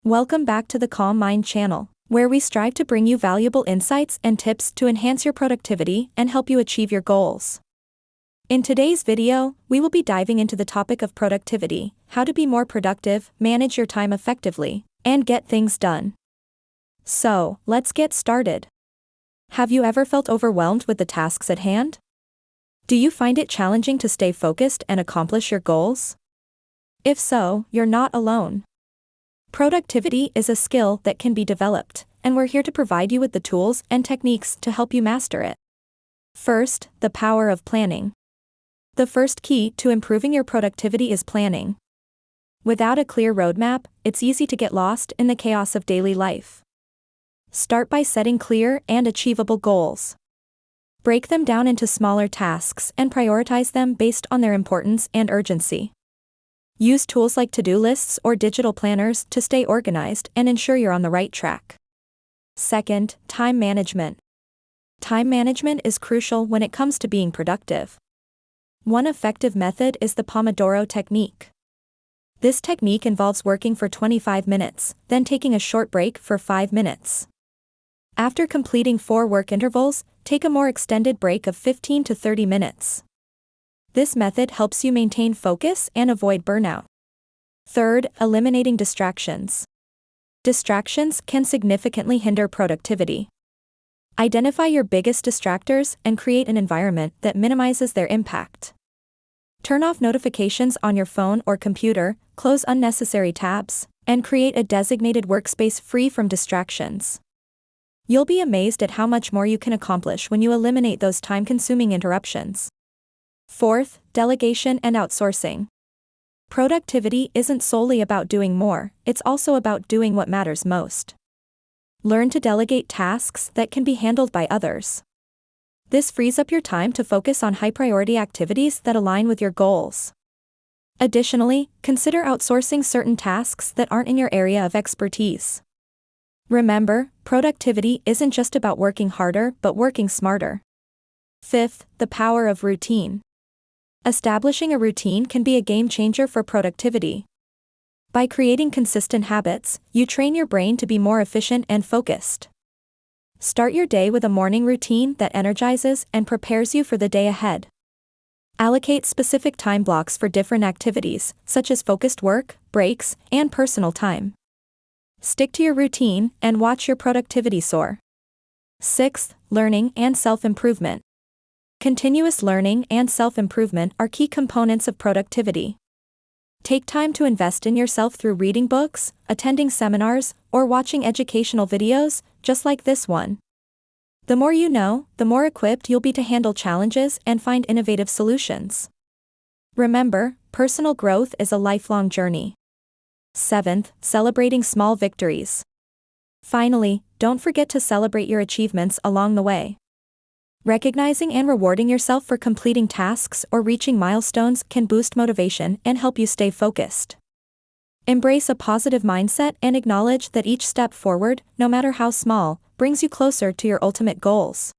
Welcome back to the Calm Mind channel, where we strive to bring you valuable insights and tips to enhance your productivity and help you achieve your goals. In today's video, we will be diving into the topic of productivity, how to be more productive, manage your time effectively, and get things done. So, let's get started. Have you ever felt overwhelmed with the tasks at hand? Do you find it challenging to stay focused and accomplish your goals? If so, you're not alone. Productivity is a skill that can be developed, and we're here to provide you with the tools and techniques to help you master it. First, the power of planning. The first key to improving your productivity is planning. Without a clear roadmap, it's easy to get lost in the chaos of daily life. Start by setting clear and achievable goals. Break them down into smaller tasks and prioritize them based on their importance and urgency. Use tools like to-do lists or digital planners to stay organized and ensure you're on the right track. Second, time management. Time management is crucial when it comes to being productive. One effective method is the Pomodoro Technique. This technique involves working for 25 minutes, then taking a short break for 5 minutes. After completing 4 work intervals, take a more extended break of 15 to 30 minutes. This method helps you maintain focus and avoid burnout. Third, eliminating distractions. Distractions can significantly hinder productivity. Identify your biggest distractors and create an environment that minimizes their impact. Turn off notifications on your phone or computer, close unnecessary tabs, and create a designated workspace free from distractions. You'll be amazed at how much more you can accomplish when you eliminate those time-consuming interruptions. Fourth, delegation and outsourcing. Productivity isn't solely about doing more, it's also about doing what matters most. Learn to delegate tasks that can be handled by others. This frees up your time to focus on high-priority activities that align with your goals. Additionally, consider outsourcing certain tasks that aren't in your area of expertise. Remember, productivity isn't just about working harder but working smarter. Fifth, the power of routine. Establishing a routine can be a game changer for productivity. By creating consistent habits, you train your brain to be more efficient and focused. Start your day with a morning routine that energizes and prepares you for the day ahead. Allocate specific time blocks for different activities, such as focused work, breaks, and personal time. Stick to your routine and watch your productivity soar. Sixth, learning and self-improvement. Continuous learning and self-improvement are key components of productivity. Take time to invest in yourself through reading books, attending seminars, or watching educational videos, just like this one. The more you know, the more equipped you'll be to handle challenges and find innovative solutions. Remember, personal growth is a lifelong journey. Seventh, celebrating small victories. Finally, don't forget to celebrate your achievements along the way. Recognizing and rewarding yourself for completing tasks or reaching milestones can boost motivation and help you stay focused. Embrace a positive mindset and acknowledge that each step forward, no matter how small, brings you closer to your ultimate goals.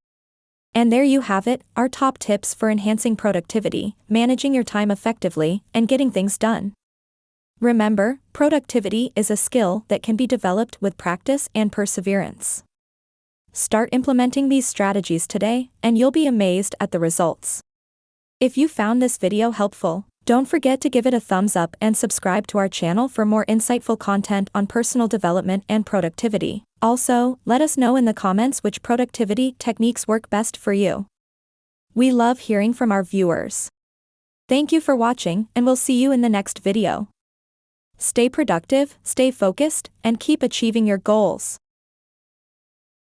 And there you have it, our top tips for enhancing productivity, managing your time effectively, and getting things done. Remember, productivity is a skill that can be developed with practice and perseverance. Start implementing these strategies today, and you'll be amazed at the results. If you found this video helpful, don't forget to give it a thumbs up and subscribe to our channel for more insightful content on personal development and productivity. Also, let us know in the comments which productivity techniques work best for you. We love hearing from our viewers. Thank you for watching, and we'll see you in the next video. Stay productive, stay focused, and keep achieving your goals.